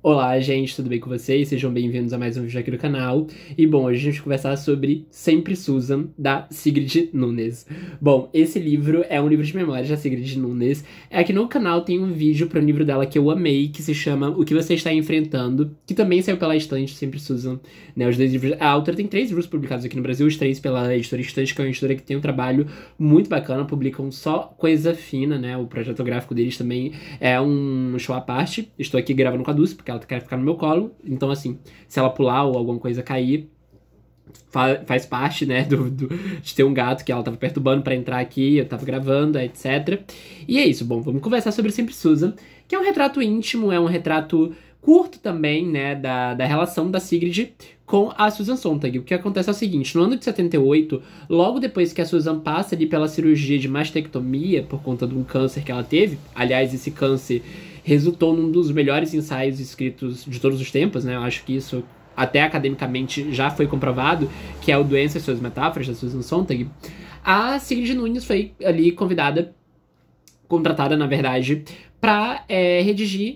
Olá, gente, tudo bem com vocês? Sejam bem-vindos a mais um vídeo aqui do canal. E, bom, hoje a gente vai conversar sobre Sempre Susan, da Sigrid Nunez. Bom, esse livro é um livro de memórias da Sigrid Nunez. Aqui no canal tem um vídeo para o livro dela que eu amei, que se chama O que Você Está Enfrentando, que também saiu pela estante Sempre Susan, né? Os dois livros... A autora tem 3 livros publicados aqui no Brasil, os 3 pela editora Estante, que é uma editora que tem um trabalho muito bacana, publicam só coisa fina, né? O projeto gráfico deles também é um show à parte. Estou aqui gravando com a Dulce, porque ela quer ficar no meu colo, então assim, se ela pular ou alguma coisa cair, faz parte, né, de ter um gato que ela tava perturbando pra entrar aqui, eu tava gravando, etc. E é isso, bom, vamos conversar sobre Sempre Susan, que é um retrato íntimo, é um retrato curto também, né, da relação da Sigrid com a Susan Sontag. O que acontece é o seguinte, no ano de 78, logo depois que a Susan passa ali pela cirurgia de mastectomia, por conta de um câncer que ela teve, aliás, esse câncer resultou num dos melhores ensaios escritos de todos os tempos, né, eu acho que isso até academicamente já foi comprovado, que é o Doença e Suas Metáforas, da Susan Sontag. A Sigrid Nunez foi ali contratada, na verdade, pra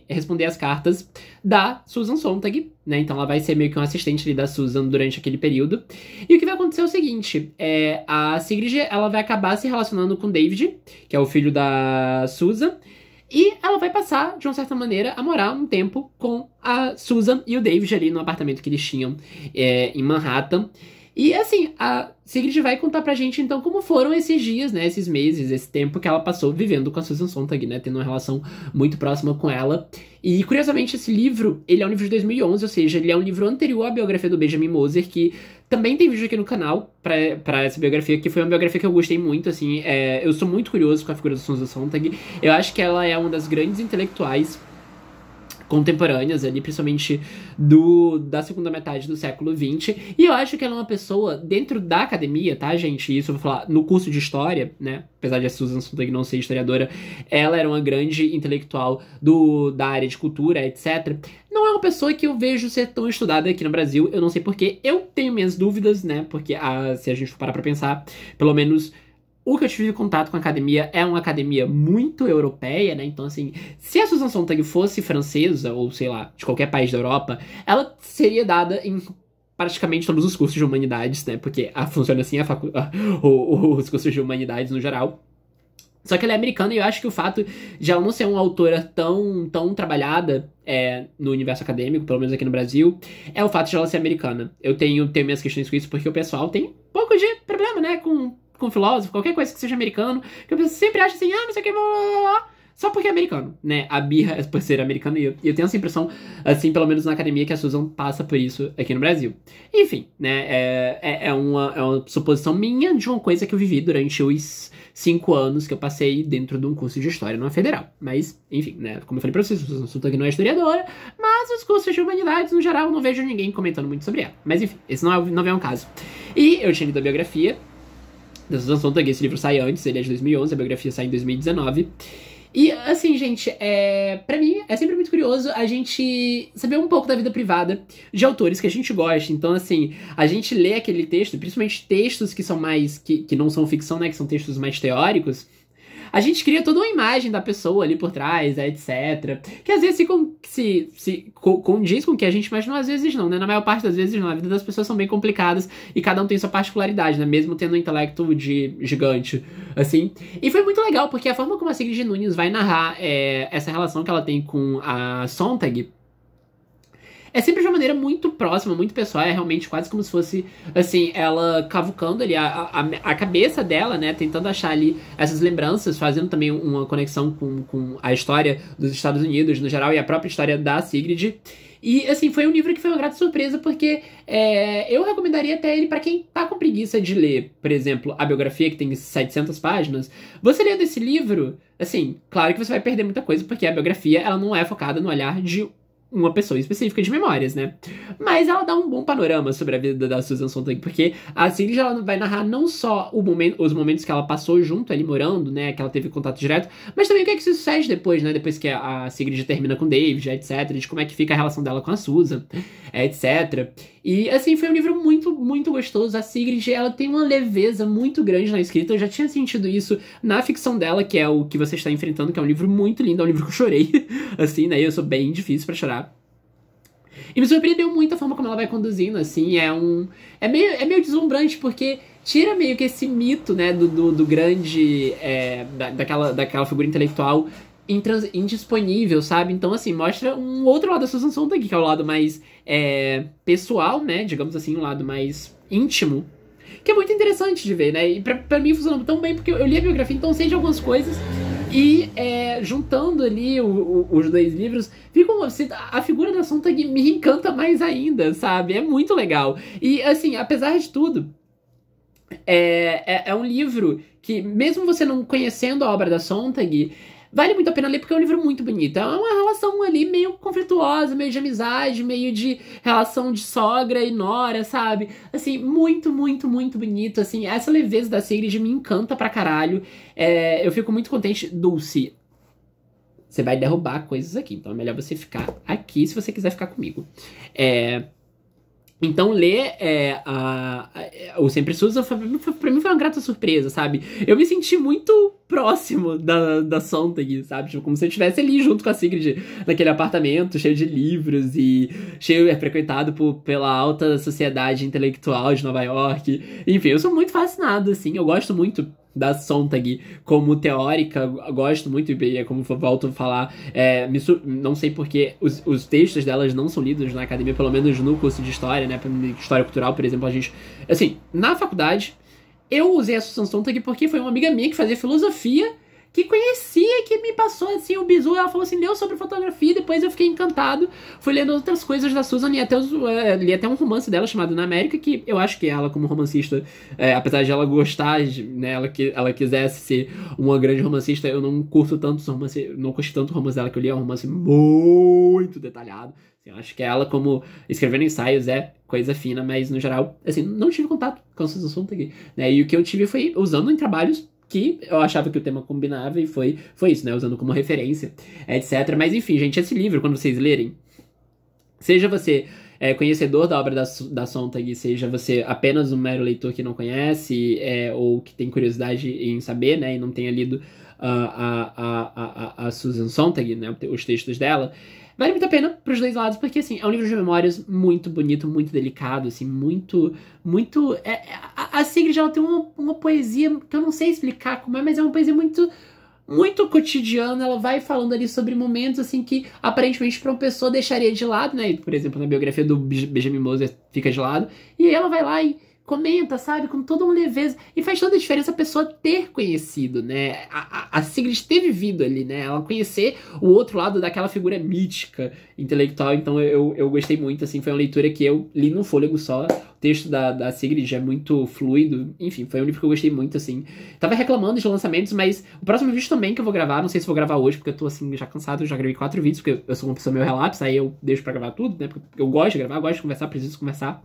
responder as cartas da Susan Sontag, né? Então ela vai ser meio que um assistente ali da Susan durante aquele período. E o que vai acontecer é o seguinte, a Sigrid, ela vai acabar se relacionando com David, que é o filho da Susan, e ela vai passar, de uma certa maneira, a morar um tempo com a Susan e o David ali no apartamento que eles tinham em Manhattan. E assim, a Sigrid vai contar pra gente então como foram esses dias, né, esses meses, esse tempo que ela passou vivendo com a Susan Sontag, né, tendo uma relação muito próxima com ela. E curiosamente esse livro, ele é um livro de 2011, ou seja, ele é um livro anterior à biografia do Benjamin Moser, que também tem vídeo aqui no canal pra essa biografia, que foi uma biografia que eu gostei muito, assim, eu sou muito curioso com a figura da Susan Sontag, eu acho que ela é uma das grandes intelectuais contemporâneas ali, principalmente da segunda metade do século XX, e eu acho que ela é uma pessoa dentro da academia, tá, gente? Isso eu vou falar no curso de história, né? Apesar de a Susan Sontag não ser historiadora, ela era uma grande intelectual da área de cultura, etc. Não é uma pessoa que eu vejo ser tão estudada aqui no Brasil, eu não sei porquê, eu tenho minhas dúvidas, né? Porque se a gente for parar pra pensar, pelo menos o que eu tive contato com a academia é uma academia muito europeia, né? Então, assim, se a Susan Sontag fosse francesa, ou sei lá, de qualquer país da Europa, ela seria dada em praticamente todos os cursos de humanidades, né? Porque funciona assim os cursos de humanidades no geral. Só que ela é americana e eu acho que o fato de ela não ser uma autora tão trabalhada no universo acadêmico, pelo menos aqui no Brasil, é o fato de ela ser americana. Eu tenho minhas questões com isso porque o pessoal tem um pouco de problema, né? Com filósofo, qualquer coisa que seja americano, que a pessoa sempre acha assim, não sei o que, blá, blá, blá, só porque é americano, né? A birra é por ser americano, e eu tenho essa impressão, assim, pelo menos na academia, que a Susan passa por isso aqui no Brasil. Enfim, né? É uma suposição minha de uma coisa que eu vivi durante os 5 anos que eu passei dentro de um curso de história numa federal. Mas, enfim, né? Como eu falei pra vocês, a Susan Sontag não é historiadora, mas os cursos de humanidades, no geral, eu não vejo ninguém comentando muito sobre ela. Mas, enfim, esse não é um caso. E eu tinha lido a biografia da Susan Sontag, esse livro sai antes, ele é de 2011, a biografia sai em 2019. E, assim, gente, pra mim é sempre muito curioso a gente saber um pouco da vida privada de autores que a gente gosta. Então, assim, a gente lê aquele texto, principalmente textos que são mais, que não são ficção, né, que são textos mais teóricos, a gente cria toda uma imagem da pessoa ali por trás, etc. Que às vezes se condiz com o que a gente imagina, às vezes não, né? Na maior parte das vezes não. A vida das pessoas são bem complicadas e cada um tem sua particularidade, né? Mesmo tendo um intelecto de gigante, assim. E foi muito legal, porque a forma como a Sigrid Nunez vai narrar essa relação que ela tem com a Sontag é sempre de uma maneira muito próxima, muito pessoal, é realmente quase como se fosse, assim, ela cavucando ali a cabeça dela, né, tentando achar ali essas lembranças, fazendo também uma conexão com a história dos Estados Unidos no geral e a própria história da Sigrid. E, assim, foi um livro que foi uma grata surpresa, porque eu recomendaria até ele pra quem tá com preguiça de ler, por exemplo, a biografia, que tem 700 páginas. Você lendo esse livro, assim, claro que você vai perder muita coisa, porque a biografia, ela não é focada no olhar de uma pessoa específica de memórias, né? Mas ela dá um bom panorama sobre a vida da Susan Sontag, porque a Sigrid, ela vai narrar não só os momentos que ela passou junto ali morando, né, que ela teve contato direto, mas também o que é que se sucede depois, né, depois que a Sigrid termina com o David, etc, de como é que fica a relação dela com a Susan, etc. E, assim, foi um livro muito, muito gostoso. A Sigrid, ela tem uma leveza muito grande na escrita. Eu já tinha sentido isso na ficção dela, que é O que Você Está Enfrentando, que é um livro muito lindo, é um livro que eu chorei, assim, né, eu sou bem difícil pra chorar. E me surpreendeu muito a forma como ela vai conduzindo, assim, é meio deslumbrante, porque tira meio que esse mito, né, do grande, daquela figura intelectual indisponível, sabe? Então, assim, mostra um outro lado da Susan Sontag, que é o lado mais pessoal, né, digamos assim, um lado mais íntimo, que é muito interessante de ver, né? E pra mim funcionou tão bem, porque eu li a biografia, então sei de algumas coisas. E juntando ali os dois livros, a figura da Sontag me encanta mais ainda, sabe? É muito legal. E, assim, apesar de tudo, é um livro que, mesmo você não conhecendo a obra da Sontag, vale muito a pena ler porque é um livro muito bonito. É uma relação ali meio conflituosa, meio de amizade, meio de relação de sogra e nora, sabe? Assim, muito, muito, muito bonito. Assim, essa leveza da Sigrid me encanta pra caralho. Eu fico muito contente. Dulce, você vai derrubar coisas aqui, então é melhor você ficar aqui se você quiser ficar comigo. Então, ler o Sempre Susan pra mim foi uma grata surpresa, sabe? Eu me senti muito próximo da Sontag, sabe? Tipo, como se eu estivesse ali junto com a Sigrid, naquele apartamento cheio de livros e frequentado pela alta sociedade intelectual de Nova York. Enfim, eu sou muito fascinado, assim. Eu gosto muito da Sontag como teórica, gosto muito, e como eu volto a falar, não sei porque os textos delas não são lidos na academia, pelo menos no curso de História, né, História Cultural, por exemplo, a gente, assim, na faculdade, eu usei a Susan Sontag porque foi uma amiga minha que fazia filosofia, que conhecia, que me passou, assim, o bizu, ela falou assim, leu sobre fotografia, depois eu fiquei encantado, fui lendo outras coisas da Susan, e li até um romance dela chamado Na América, que eu acho que ela, como romancista, apesar de ela gostar, né, ela quisesse ser uma grande romancista, eu não curto tanto romance, não curti tanto o romance dela, que eu li, é um romance muito detalhado. Assim, eu acho que ela, como escrevendo ensaios, é coisa fina, mas no geral, assim, não tive contato com a Susan Sontag, né, e o que eu tive foi usando em trabalhos que eu achava que o tema combinava e foi isso, né? Usando como referência, etc. Mas enfim, gente, esse livro, quando vocês lerem, seja você conhecedor da obra da Sontag, seja você apenas um mero leitor que não conhece, ou que tem curiosidade em saber, né? E não tenha lido a Susan Sontag, né? Os textos dela. Vale muito a pena pros dois lados, porque, assim, é um livro de memórias muito bonito, muito delicado, assim, muito... A Sigrid, ela tem uma poesia que eu não sei explicar como mas é uma poesia muito, muito cotidiana. Ela vai falando ali sobre momentos, assim, que aparentemente pra uma pessoa deixaria de lado, né? Por exemplo, na biografia do Benjamin Moser fica de lado. E aí ela vai lá e comenta, sabe, com toda uma leveza. E faz toda a diferença a pessoa ter conhecido, né? A Sigrid ter vivido ali, né? Ela conhecer o outro lado daquela figura mítica, intelectual. Então eu gostei muito, assim. Foi uma leitura que eu li num fôlego só. O texto da Sigrid é muito fluido. Enfim, foi um livro que eu gostei muito, assim. Tava reclamando de lançamentos, mas o próximo vídeo também que eu vou gravar, não sei se vou gravar hoje, porque eu tô, assim, já cansado. Eu já gravei 4 vídeos, porque eu sou uma pessoa meio relapsa, aí eu deixo pra gravar tudo, né? Porque eu gosto de gravar, gosto de conversar, preciso conversar.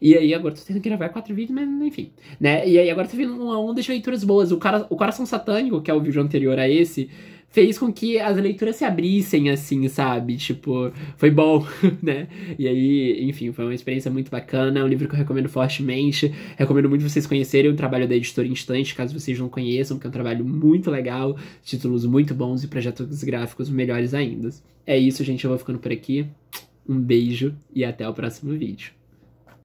E aí agora tô tendo que gravar 4 vídeos, mas enfim, né? E aí agora tá vindo uma onda de leituras boas. O Coração Satânico, que é o vídeo anterior a esse, fez com que as leituras se abrissem, assim, sabe? Tipo, foi bom, né? E aí, enfim, foi uma experiência muito bacana. É um livro que eu recomendo fortemente. Recomendo muito vocês conhecerem o trabalho da Editora Instante, caso vocês não conheçam, porque é um trabalho muito legal, títulos muito bons e projetos gráficos melhores ainda. É isso, gente. Eu vou ficando por aqui. Um beijo e até o próximo vídeo.